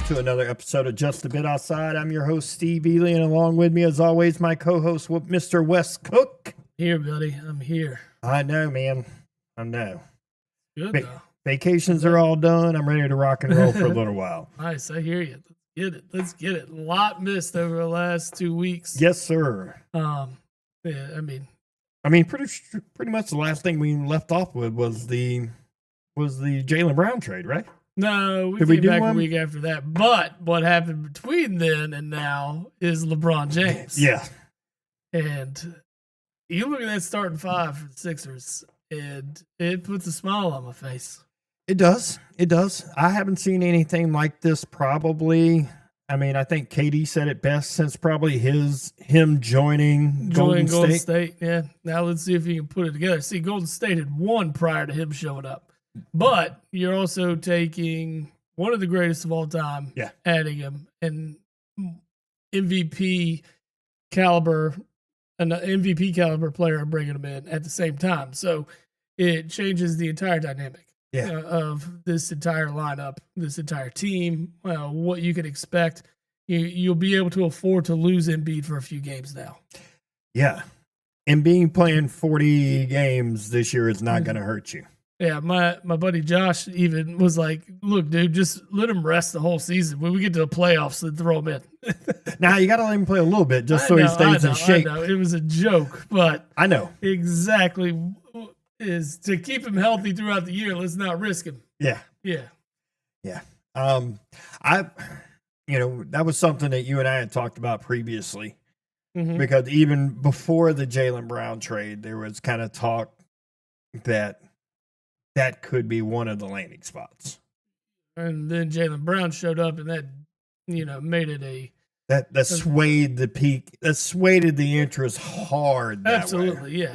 to another episode of Just a Bit Outside. I'm your host, Steve Ely, and along with me, as always, my co-host, Mr. Wes Cook. Here, buddy. I'm here. I know, man. I know. Good, though. Vacations are all done. I'm ready to rock and roll for a little while. Nice. I hear you. Let's get it. A lot missed over the last 2 weeks. Yes, sir. Yeah, pretty much the last thing we left off with was the Jaylen Brown trade, right? No, we came back a week after that. But what happened between then and now is LeBron James. Yeah. And you look at that starting five for the Sixers, and it puts a smile on my face. It does. It does. I haven't seen anything like this probably. I mean, I think KD said it best since probably him joining Golden State. Yeah. Now let's see if he can put it together. See, Golden State had won prior to him showing up. But you're also taking one of the greatest of all time, adding him, and MVP caliber, an MVP caliber player, and bringing him in at the same time. So it changes the entire dynamic of this entire lineup, this entire team, what you can expect. You'll be able to afford to lose Embiid for a few games now. Yeah. And playing 40 games this year is not going to hurt you. Yeah, my buddy Josh even was like, look, dude, just let him rest the whole season. When we get to the playoffs, then throw him in. Now, you got to let him play a little bit just so he stays in shape. I know. It was a joke, but I know. Exactly is to keep him healthy throughout the year. Let's not risk him. Yeah. That was something that you and I had talked about previously. Mm-hmm. Because even before the Jaylen Brown trade, there was kind of talk that could be one of the landing spots. And then Jaylen Brown showed up, and that, made it that swayed the peak. That swayed the interest hard. Absolutely. Yeah.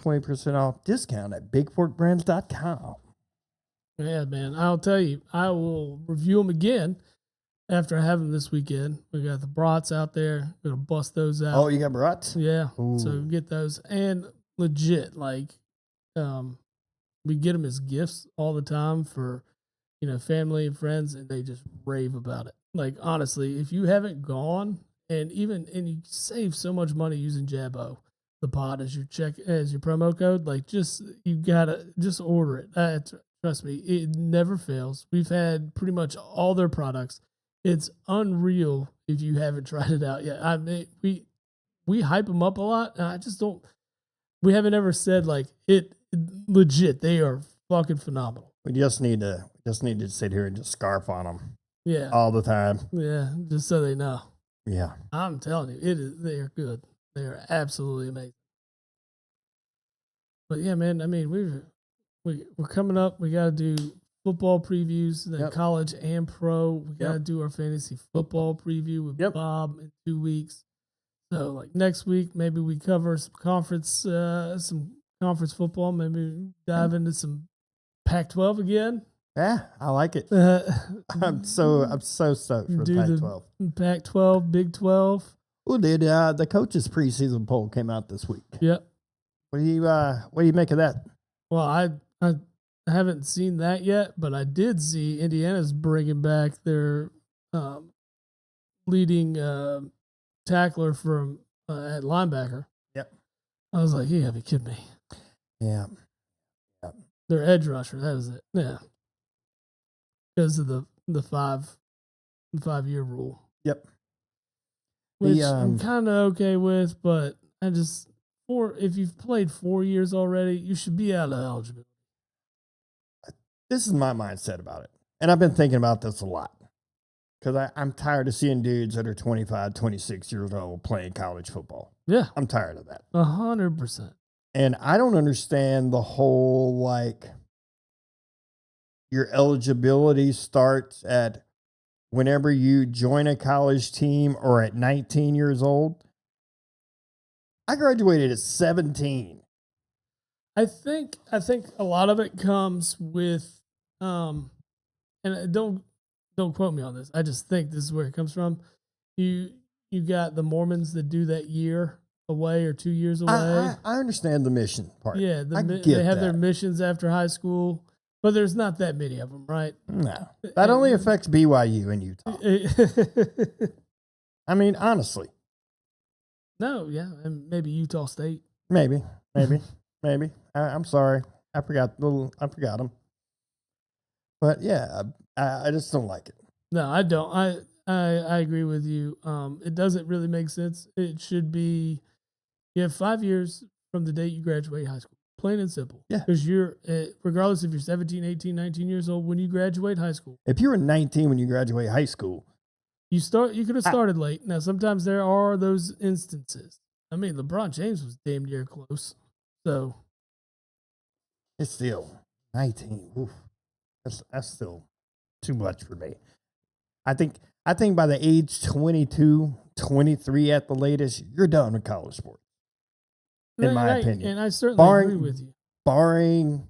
20% off discount at bigforkbrands.com. Yeah, man. I'll tell you, I will review them again after I have them this weekend. We got the brats out there. We're going to bust those out. Oh, you got brats? Yeah. Ooh. So get those. And legit, like, we get them as gifts all the time for, family and friends, and they just rave about it. Like, honestly, if you haven't gone and you save so much money using JABO, the pod as your promo code, like, you gotta just order it. Trust me, it never fails. We've had pretty much all their products. It's unreal if you haven't tried it out yet. I mean, we hype them up a lot, and I just don't. We haven't ever said like it. Legit, they are fucking phenomenal. We just need to sit here and just scarf on them. Yeah, all the time. Yeah, just so they know. Yeah, I'm telling you, they are good. They are absolutely amazing. But yeah, man, I mean, we're coming up. We got to do football previews, then college and pro. We got to do our fantasy football preview with Bob in 2 weeks. So like next week, maybe we cover some conference football. Maybe dive into some Pac-12 again. Yeah, I like it. I'm so stoked for Pac-12. Pac-12, Big 12. Well, the coaches' preseason poll came out this week. Yep. What do you make of that? Well, I haven't seen that yet, but I did see Indiana's bringing back their leading tackler from at linebacker. Yep. I was like, you gotta be kidding me. Yeah. Their edge rusher, that was it. Yeah. Because of the 5-year rule. Yep. Which I'm kind of okay with, but if you've played 4 years already, you should be out of eligibility. This is my mindset about it. And I've been thinking about this a lot. Because I'm tired of seeing dudes that are 25, 26 years old playing college football. Yeah. I'm tired of that. 100%. And I don't understand the whole, like, your eligibility starts at whenever you join a college team or at 19 years old. I graduated at 17. I think a lot of it comes with, and don't quote me on this. I just think this is where it comes from. You got the Mormons that do that year away or 2 years away. I understand the mission part. Yeah, they have their missions after high school, but there's not that many of them, right? No, that only affects BYU and Utah. I mean, honestly. No, yeah, and maybe Utah State. Maybe. I'm sorry, I forgot them. But yeah, I just don't like it. No, I don't. I agree with you. It doesn't really make sense. It should be you have 5 years from the date you graduate high school. Plain and simple. Yeah. Because you're, regardless if you're 17, 18, 19 years old, when you graduate high school. If you were 19 when you graduate high school. You could have started late. Now, sometimes there are those instances. I mean, LeBron James was damn near close. So. It's still 19. Oof. That's still too much for me. I think by the age 22, 23 at the latest, you're done with college sports. In my opinion. And I certainly agree with you. Barring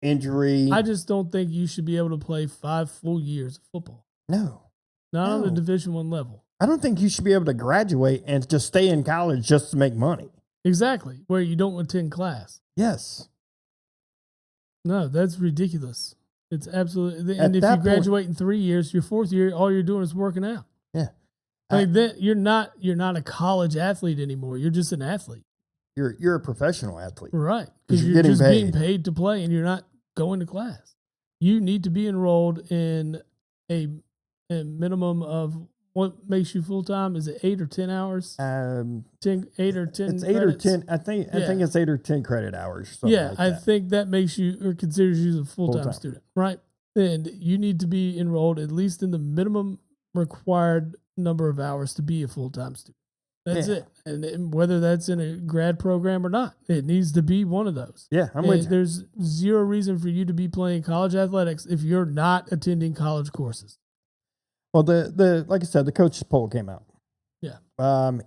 injury. I just don't think you should be able to play 5 full years of football. No. Not on the Division I level. I don't think you should be able to graduate and just stay in college just to make money. Exactly. Where you don't attend class. Yes. No, that's ridiculous. It's absolutely. And if you graduate in 3 years, your 4th year, all you're doing is working out. Yeah. Then you're not a college athlete anymore. You're just an athlete. You're a professional athlete. Right. Because you're just being paid to play and you're not going to class. You need to be enrolled in a minimum of what makes you full time. Is it 8 or 10 hours? 8 or 10. It's 8 or 10. I think it's 8 or 10 credit hours. Yeah, I think that makes you or considers you a full time student, right? And you need to be enrolled at least in the minimum required number of hours to be a full time student. That's it. And whether that's in a grad program or not, it needs to be one of those. Yeah, I'm with you. There's zero reason for you to be playing college athletics if you're not attending college courses. Well, the like I said, the coaches poll came out. Yeah.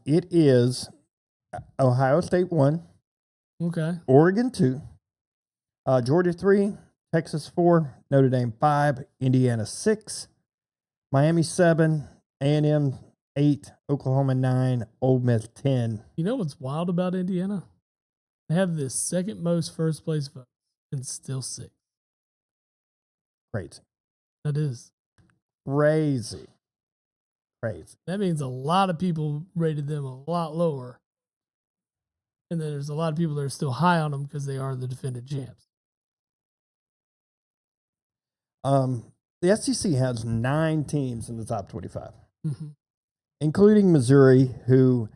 It is Ohio State 1, Okay. Oregon 2, Georgia 3, Texas 4, Notre Dame 5, Indiana 6, Miami 7, A&M 8, Oklahoma 9, Ole Miss 10. You know what's wild about Indiana? They have the second most first place votes and still 6. Crazy. That is Crazy. That means a lot of people rated them a lot lower. And then there's a lot of people that are still high on them because they are the defending champs. The SEC has 9 teams in the top 25, including Missouri, who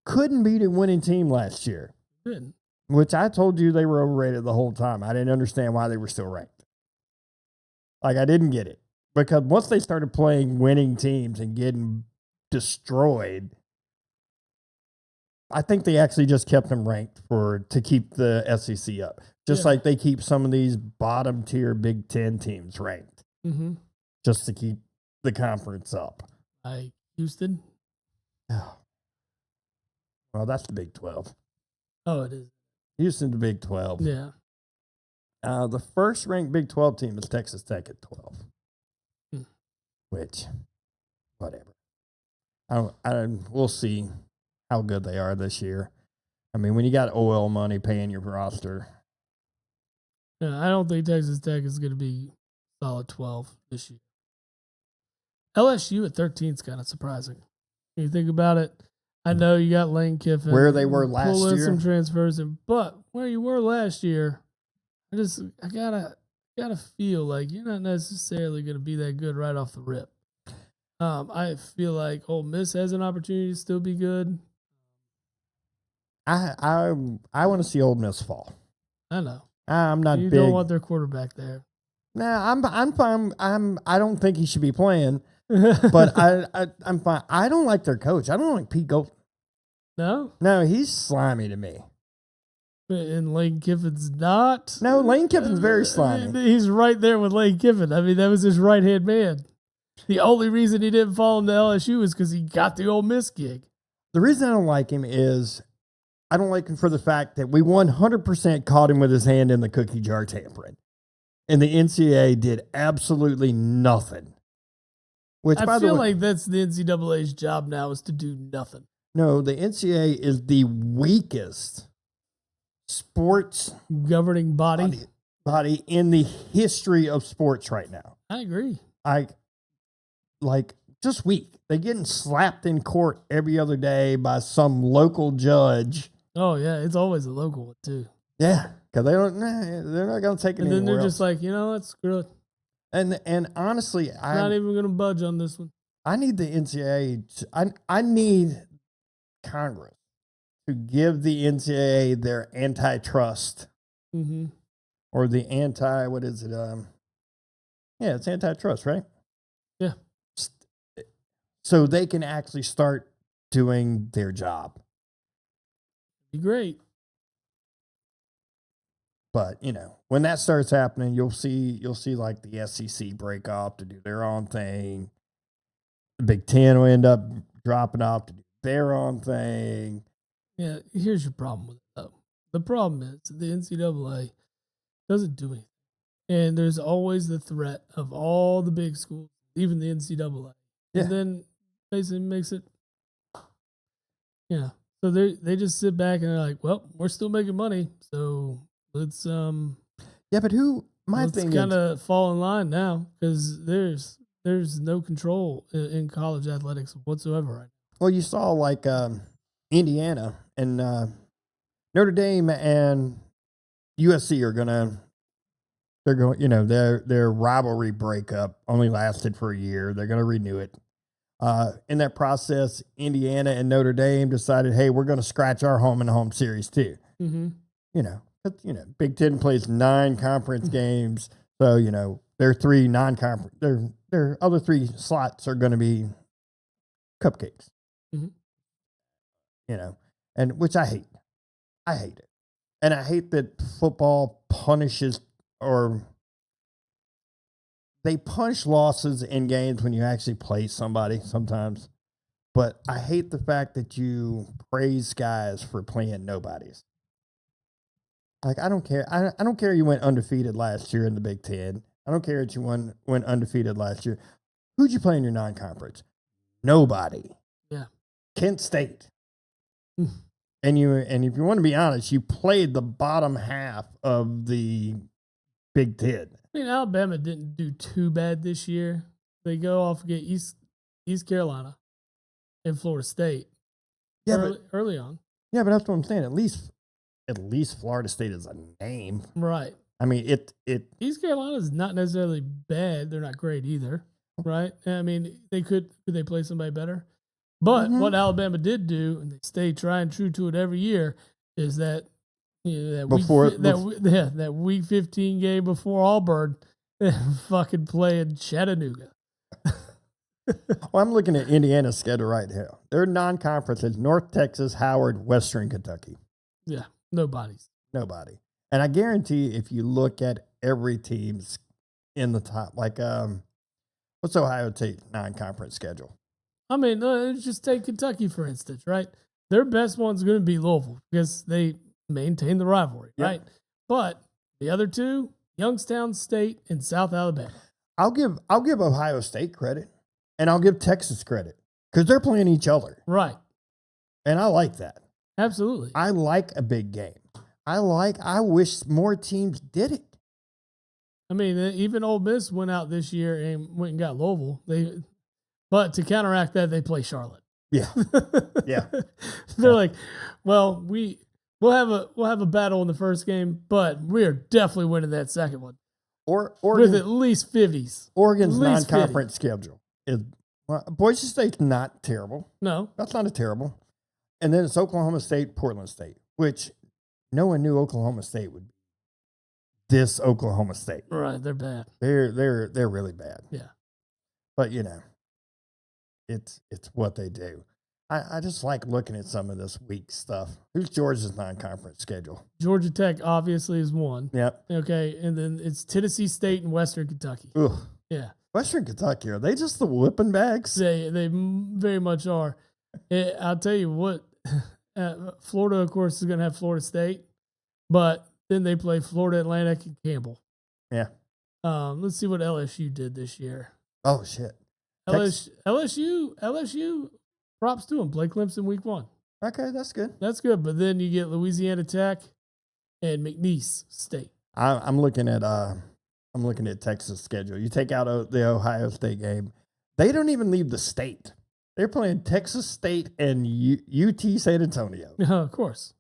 couldn't beat a winning team last year. Good. Which I told you they were overrated the whole time. I didn't understand why they were still ranked. Like, I didn't get it. Because once they started playing winning teams and getting destroyed, I think they actually just kept them ranked to keep the SEC up. Just like they keep some of these bottom tier Big Ten teams ranked. Just to keep the conference up. Like Houston? Oh. Well, that's the Big 12. Oh, it is. Houston's the Big 12. Yeah. The first ranked Big 12 team is Texas Tech at 12. Which, whatever. We'll see how good they are this year. I mean, when you got oil money paying your roster. Yeah, I don't think Texas Tech is going to be solid 12 this year. LSU at 13 is kind of surprising. When you think about it, I know you got Lane Kiffin. Where they were last pull in year. some transfers, but where you were last year, I gotta feel like you're not necessarily going to be that good right off the rip. I feel like Ole Miss has an opportunity to still be good. I want to see Ole Miss fall. I know. I'm not You big. don't want their quarterback there. Nah, I'm fine. I don't think he should be playing, but I'm fine. I don't like their coach. I don't like Pete Golding. No, he's slimy to me. And Lane Kiffin's not. No, Lane Kiffin's very slimy. He's right there with Lane Kiffin. I mean, that was his right-hand man. The only reason he didn't fall into LSU was because he got the Ole Miss gig. The reason I don't like him is I don't like him for the fact that we 100% caught him with his hand in the cookie jar tampering. And the NCAA did absolutely nothing. Which, I feel like that's the NCAA's job now, is to do nothing. No, the NCAA is the weakest sports governing body in the history of sports right now. I agree. Just weak. They're getting slapped in court every other day by some local judge. Oh yeah, it's always a local one too. Yeah, because they're not going to take it. And then they're just like, let's screw it. And honestly, I'm not even going to budge on this one. I need the NCAA. I need Congress to give the NCAA their antitrust, or the what is it? Yeah, it's antitrust, right? Yeah. So they can actually start doing their job. Be great. But when that starts happening, you'll see like the SEC break off to do their own thing. The Big Ten will end up dropping off to do their own thing. Yeah, here's your problem with it, though. The problem is the NCAA doesn't do anything. And there's always the threat of all the big schools, even the NCAA. Yeah. And then basically makes it, So they just sit back and they're like, well, we're still making money, so let's Yeah, but let's kind of fall in line now, because there's no control in college athletics whatsoever right now. Well, you saw like Indiana and Notre Dame and USC they're going, their rivalry breakup only lasted for a year. They're going to renew it. In that process, Indiana and Notre Dame decided, hey, we're going to scratch our home and home series too. Big Ten plays 9 conference games, so their 3 non-conference, their other 3 slots are going to be cupcakes. And which I hate. I hate it. And I hate that football punishes, or they punish losses in games when you actually play somebody sometimes. But I hate the fact that you praise guys for playing nobodies. Like, I don't care. I don't care you went undefeated last year in the Big Ten. I don't care that you went undefeated last year. Who'd you play in your non-conference? Nobody. Yeah. Kent State. And if you want to be honest, you played the bottom half of the Big Ten. I mean, Alabama didn't do too bad this year. They go off and get East Carolina and Florida State. Yeah, early on. Yeah, but that's what I'm saying. At least Florida State is a name, right? I mean, it. East Carolina is not necessarily bad. They're not great either, right? I mean, could they play somebody better? But what Alabama did do, and they stay trying true to it every year, is that that week 15 game before Auburn, fucking playing Chattanooga. Well, I'm looking at Indiana's schedule right now. Their non-conference is North Texas, Howard, Western Kentucky. Yeah, nobody. And I guarantee if you look at every team's in the top, like what's Ohio State's non-conference schedule? I mean, just take Kentucky, for instance, right? Their best one's going to be Louisville because they maintain the rivalry, right? But the other two, Youngstown State and South Alabama. I'll give Ohio State credit, and I'll give Texas credit because they're playing each other. Right. And I like that. Absolutely. I like a big game. I wish more teams did it. I mean, even Ole Miss went out this year and went and got Louisville. But to counteract that, they play Charlotte. Yeah. Yeah. They're like, well, we'll have a battle in the first game, but we are definitely winning that second one. With at least 50s. Oregon's non-conference schedule is Boise State's not terrible. No. That's not a terrible. And then it's Oklahoma State, Portland State, which no one knew Oklahoma State would be this Oklahoma State. Right, they're bad. They're really bad. Yeah. But it's what they do. I just like looking at some of this weak stuff. Who's Georgia's non-conference schedule? Georgia Tech obviously is one. Yep. Okay, and then it's Tennessee State and Western Kentucky. Ugh. Yeah. Western Kentucky, are they just the whipping bags? They very much are. I'll tell you what, Florida, of course, is going to have Florida State, but then they play Florida Atlantic and Campbell. Yeah. Let's see what LSU did this year. Oh, shit. LSU, props to them. Play Clemson week 1. Okay, that's good. That's good. But then you get Louisiana Tech and McNeese State. I'm looking at Texas' schedule. You take out the Ohio State game, they don't even leave the state. They're playing Texas State and UT San Antonio. Of course.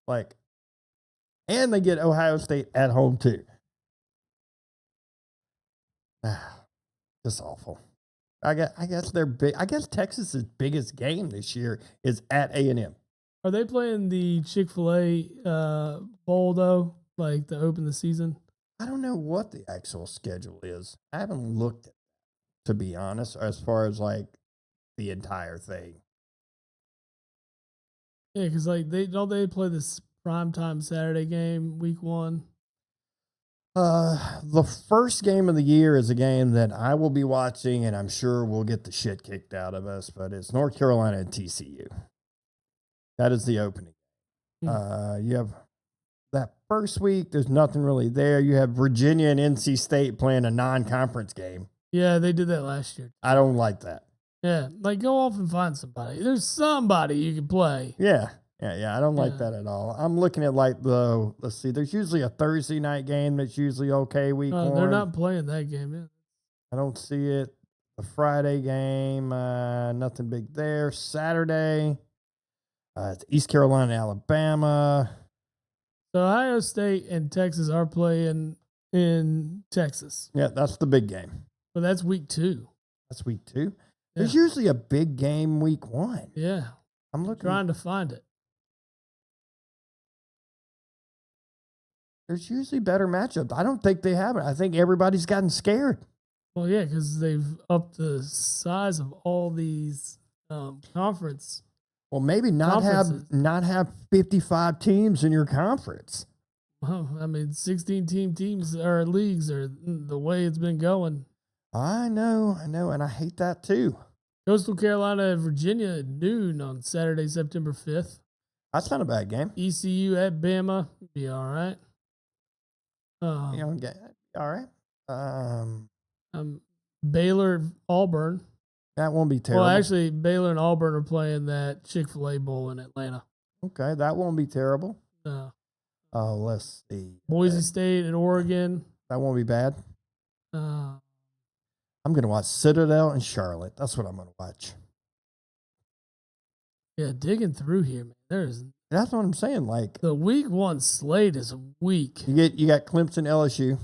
And they get Ohio State at home too. Just awful. I guess they're big. I guess Texas's biggest game this year is at A&M. Are they playing the Chick-fil-A bowl though, like to open the season? I don't know what the actual schedule is. I haven't looked at it, to be honest, as far as like the entire thing. Yeah, because like they play this primetime Saturday game week 1. The first game of the year is a game that I will be watching, and I'm sure we'll get the shit kicked out of us, but it's North Carolina and TCU. That is the opening. You have that first week, there's nothing really there. You have Virginia and NC State playing a non-conference game. Yeah, they did that last year. I don't like that. Yeah, like go off and find somebody. There's somebody you can play. Yeah. I don't like that at all. I'm looking at let's see, there's usually a Thursday night game that's usually okay week 1. They're not playing that game yet. I don't see it. The Friday game, nothing big there. Saturday, it's East Carolina, Alabama. So Ohio State and Texas are playing in Texas. Yeah, that's the big game. But that's week 2. That's week 2? Yeah. There's usually a big game week 1. Yeah. I'm trying to find it. There's usually better matchups. I don't think they have it. I think everybody's gotten scared. Well, yeah, because they've upped the size of all these conference. Well, maybe not have 55 teams in your conference. Well, I mean, 16 teams or leagues are the way it's been going. I know, and I hate that too. Coastal Carolina and Virginia at noon on Saturday, September 5th. That's not a bad game. ECU at Bama, be all right. All right. Baylor, Auburn. That won't be terrible. Well, actually, Baylor and Auburn are playing that Chick-fil-A Bowl in Atlanta. Okay, that won't be terrible. Let's see. Boise State at Oregon. That won't be bad. I'm going to watch Citadel and Charlotte. That's what I'm going to watch. Yeah, digging through here, man. That's what I'm saying. Like the week 1 slate is weak. You got Clemson LSU,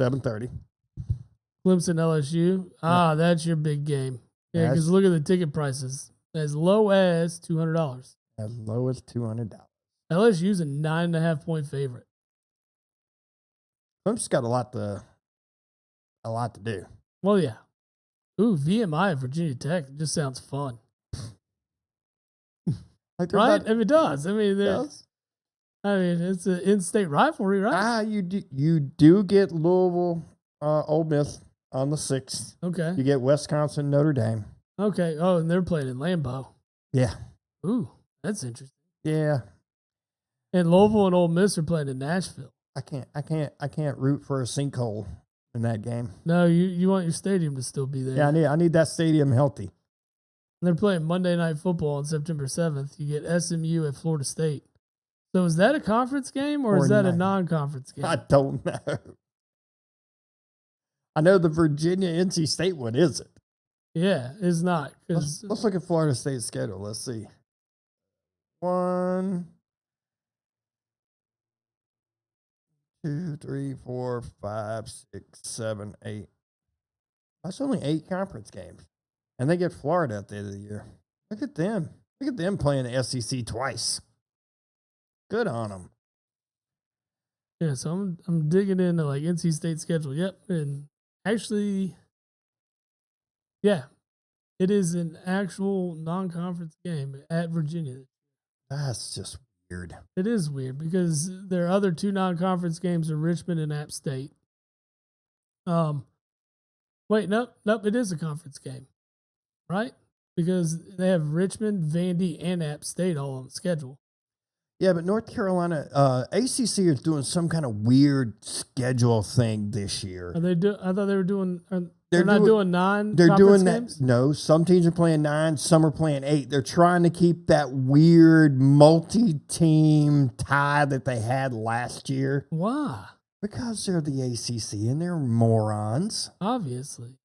7:30. Clemson LSU. Yeah. That's your big game. Yeah, because look at the ticket prices. As low as $200. As low as $200. LSU's a 9.5-point favorite. Clemson's got a lot to do. Well, yeah. Ooh, VMI at Virginia Tech. It just sounds fun. Right? If it does. I mean, it's an in-state rivalry, right? You do get Louisville, Ole Miss on the 6th. Okay. You get Wisconsin, Notre Dame. Okay. Oh, and they're playing in Lambeau. Yeah. Ooh, that's interesting. Yeah. And Louisville and Ole Miss are playing in Nashville. I can't root for a sinkhole in that game. No, you want your stadium to still be there. Yeah, I need that stadium healthy. They're playing Monday Night Football on September 7th. You get SMU at Florida State. So is that a conference game or is that a non-conference game? I don't know. I know the Virginia-NC State one isn't. Yeah, it's not. Let's look at Florida State's schedule. Let's see. 1, 2, 3, 4, 5, 6, 7, 8. That's only 8 conference games. And they get Florida at the end of the year. Look at them. Look at them playing the SEC twice. Good on them. Yeah, so I'm digging into like NC State schedule. Yep, and actually, yeah, it is an actual non-conference game at Virginia. That's just weird. It is weird because their other 2 non-conference games are Richmond and App State. Wait, nope, it is a conference game, right? Because they have Richmond, Vandy, and App State all on the schedule. Yeah, but North Carolina, ACC is doing some kind of weird schedule thing this year. Are they I thought they were doing. They're not doing 9. They're doing games? that. No, some teams are playing 9, some are playing 8. They're trying to keep that weird multi-team tie that they had last year. Why? Because they're the ACC and they're morons. Obviously.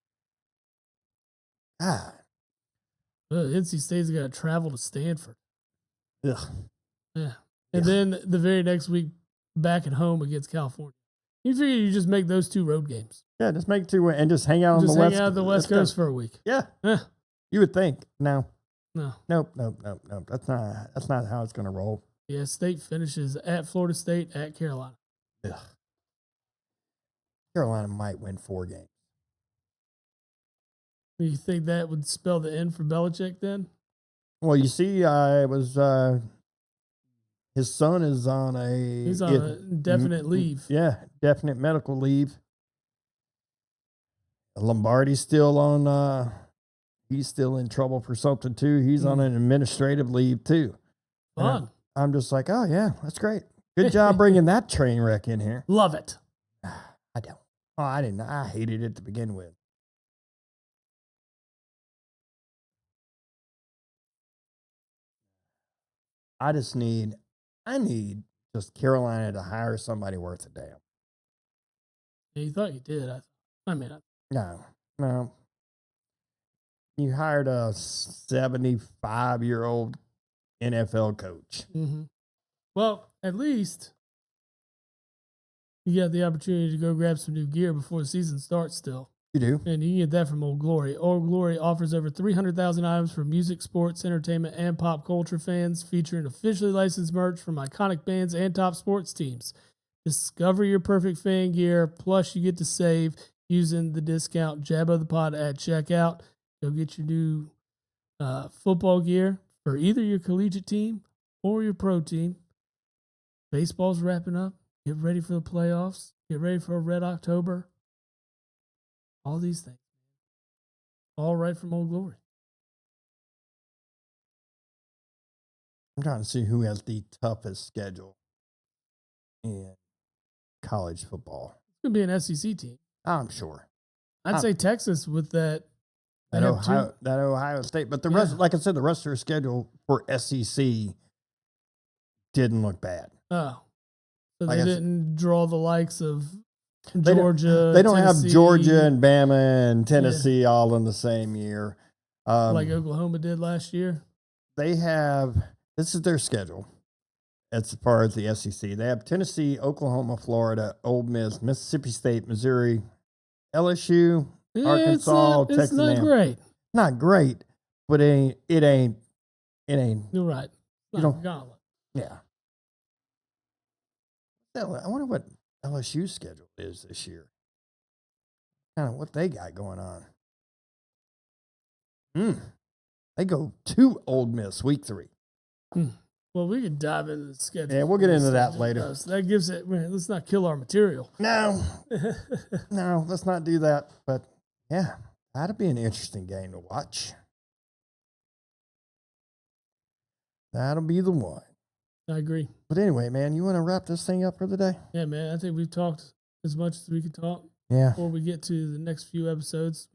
NC State's got to travel to Stanford. Ugh. Yeah. And then the very next week, back at home against California. You figure you just make those 2 road games. Yeah, just make 2 and just hang out on the West Coast. Hang out the West Coast for a week. Yeah. You would think. No. Nope. That's not how it's going to roll. Yeah, State finishes at Florida State, at Carolina. Ugh. Carolina might win 4 games. Do you think that would spell the end for Belichick then? Well, you see, it was his son is on he's on a definite leave. Yeah, definite medical leave. Lombardi's still on. He's still in trouble for something too. He's on an administrative leave too. Fun. I'm just like, oh yeah, that's great. Good job bringing that train wreck in here. Love it. I don't. Oh, I didn't. I hated it to begin with. I need just Carolina to hire somebody worth a damn. Yeah, you thought you did. No. You hired a 75-year-old NFL coach. Mm-hmm. Well, at least you got the opportunity to go grab some new gear before the season starts still. You do. And you can get that from Old Glory. Old Glory offers over 300,000 items for music, sports, entertainment, and pop culture fans, featuring officially licensed merch from iconic bands and top sports teams. Discover your perfect fan gear, plus you get to save using the discount JABO the Pod at checkout. Go get your new football gear for either your collegiate team or your pro team. Baseball's wrapping up. Get ready for the playoffs. Get ready for a Red October. All these things. All right from Old Glory. I'm trying to see who has the toughest schedule in college football. It's gonna be an SEC team. I'm sure. I'd say Texas with that. That Ohio State, but the rest, like I said, the rest of their schedule for SEC didn't look bad. Oh, so like they didn't draw the likes of Georgia. They don't have Georgia and Bama and Tennessee all in the same year, like Oklahoma did last year. They have. This is their schedule. As far as the SEC, they have Tennessee, Oklahoma, Florida, Ole Miss, Mississippi State, Missouri, LSU, Arkansas, Texas. It's not great. Not great, but it ain't. You're right. You don't. Yeah. I wonder what LSU's schedule is this year. Kind of what they got going on. They go to Ole Miss week 3. Well, we can dive into the schedule. Yeah, we'll get into that later. So that gives it. Let's not kill our material. No, let's not do that. But yeah, that'd be an interesting game to watch. That'll be the one. I agree. But anyway, man, you want to wrap this thing up for the day? Yeah, man. I think we've talked as much as we can talk. Yeah. Before we get to the next few episodes,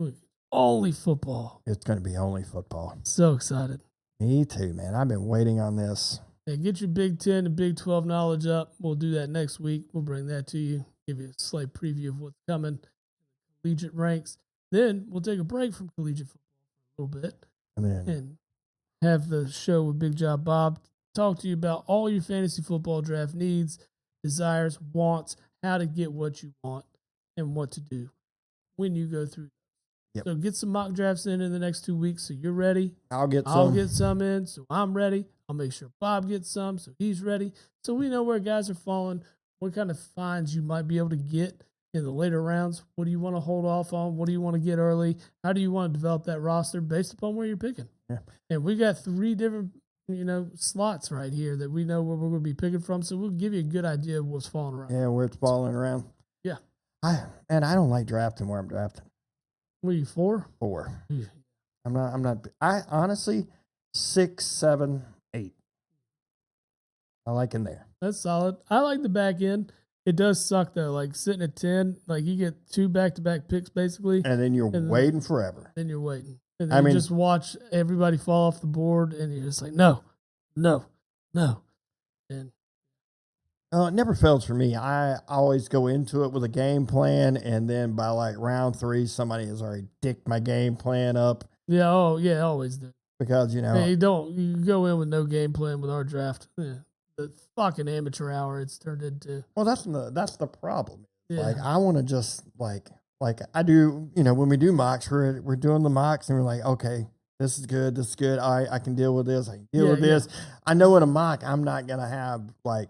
only football. It's going to be only football. So excited. Me too, man. I've been waiting on this. Yeah, get your Big 10 and Big 12 knowledge up. We'll do that next week. We'll bring that to you, give you a slight preview of what's coming, collegiate ranks. Then we'll take a break from collegiate football for a little bit and have the show with Big Job Bob talk to you about all your fantasy football draft needs, desires, wants, how to get what you want, and what to do when you go through. Yep. So get some mock drafts in the next 2 weeks so you're ready. I'll get some in so I'm ready. I'll make sure Bob gets some so he's ready. So we know where guys are falling, what kind of finds you might be able to get in the later rounds. What do you want to hold off on? What do you want to get early? How do you want to develop that roster based upon where you're picking? Yeah. And we got 3 different slots right here that we know where we're going to be picking from. So we'll give you a good idea of what's falling around. Yeah, where it's falling around. Yeah. I don't like drafting where I'm drafting. What are you, 4? 4. Yeah. I'm not. I honestly 6, 7, 8. I like in there. That's solid. I like the back end. It does suck though. Like sitting at 10, like you get 2 back-to-back picks basically, and then you're waiting forever. Then you're waiting, and then you just watch everybody fall off the board, and you're just like, no, and. It never fails for me. I always go into it with a game plan, and then by like round 3, somebody has already dicked my game plan up. Yeah, always do. Because you go in with no game plan with our draft. Yeah. The fucking amateur hour it's turned into. Well, that's the problem. Yeah. Like I want to just like I do. When we do mocks, we're doing the mocks, and we're like, okay, this is good. I can deal with this. I can deal with this. I know in a mock, I'm not gonna have like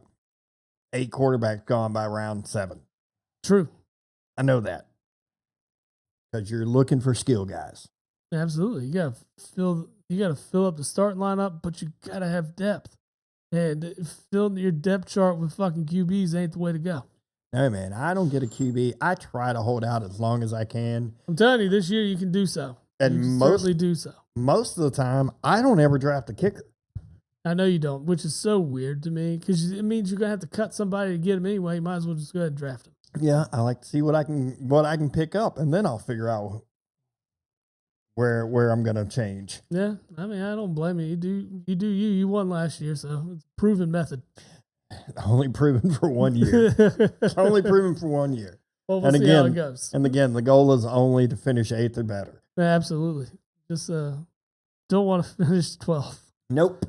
8 quarterbacks gone by round 7. True. I know that. Because you're looking for skill guys. Absolutely. You gotta fill up the starting lineup, but you gotta have depth. And filling your depth chart with fucking QBs ain't the way to go. No, man. I don't get a QB. I try to hold out as long as I can. I'm telling you, this year you can do so. And you certainly do so. Most of the time, I don't ever draft a kicker. I know you don't, which is so weird to me because it means you're gonna have to cut somebody to get him anyway. You might as well just go ahead and draft him. Yeah, I like to see what I can pick up, and then I'll figure out where I'm gonna change. Yeah, I mean, I don't blame you. You won last year, so it's a proven method. Only proven for 1 year. Only proven for 1 year. Well, we'll see how it goes. And again, the goal is only to finish 8th or better. Yeah, absolutely. Just don't want to finish 12th. Nope.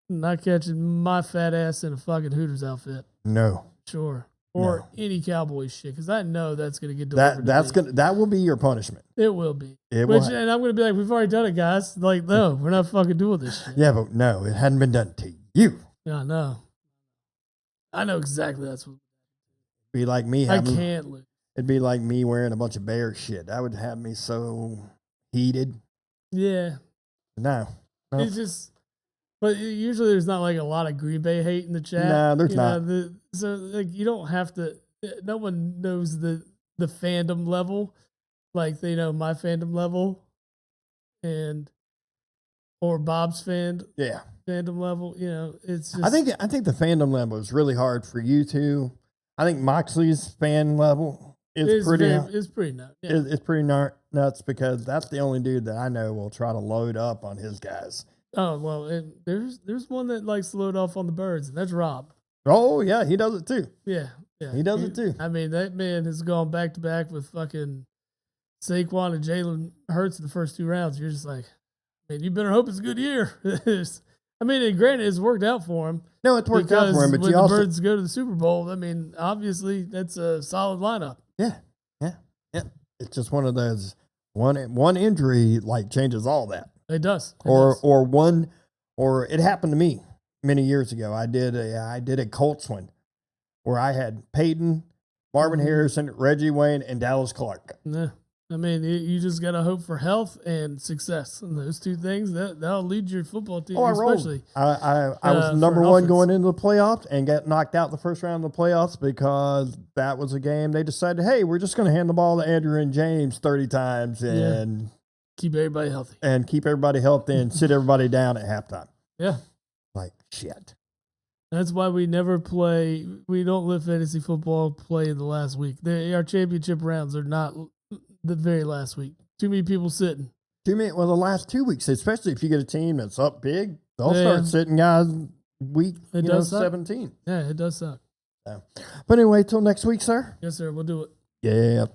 Not catching my fat ass in a fucking Hooters outfit. No. Sure. Or any Cowboys shit, because I know that's going to get delivered. That will be your punishment. It will be. And I'm going to be like, we've already done it, guys. Like, no, we're not fucking doing this shit. Yeah, but no, it hadn't been done to you. Yeah, I know. I know exactly that's what. It'd be like me. I can't lose. It'd be like me wearing a bunch of bear shit. That would have me so heated. Yeah. No. It's just. But usually there's not like a lot of Green Bay hate in the chat. No, there's not. So like you don't have to. No one knows the fandom level, like they know my fandom level, and or Bob's fandom level. You know, it's just. I think the fandom level is really hard for you two. I think Moxley's fan level is pretty. It's pretty nuts. Yeah. It's pretty nuts because that's the only dude that I know will try to load up on his guys. Oh well, and there's one that likes to load off on the Birds, and that's Rob. Oh yeah, he does it too. Yeah, he does it too. I mean, that man has gone back to back with fucking Saquon and Jalen Hurts in the first 2 rounds. You're just like, man, you better hope it's a good year. I mean, and granted, it's worked out for him. No, it's worked out for him, but when the Birds go to the Super Bowl, I mean, obviously that's a solid lineup. Yeah. It's just one of those one injury like changes all that. It does. Or it happened to me many years ago. I did a Colts one where I had Peyton, Marvin Harrison, Reggie Wayne, and Dallas Clark. Yeah. I mean, you just got to hope for health and success. And those 2 things, that'll lead your football team, especially. I was number 1 going into the playoffs and got knocked out the first round of the playoffs because that was a game they decided, hey, we're just going to hand the ball to Andrew and James 30 times and keep everybody healthy. And keep everybody healthy and sit everybody down at halftime. Yeah. Like, shit. That's why we never play. We don't let fantasy football play in the last week. Our championship rounds are not the very last week. Too many people sitting. The last 2 weeks, especially if you get a team that's up big, they'll start sitting guys week 17. Yeah, it does suck. So, but anyway, till next week, sir. Yes, sir. We'll do it. Yeah.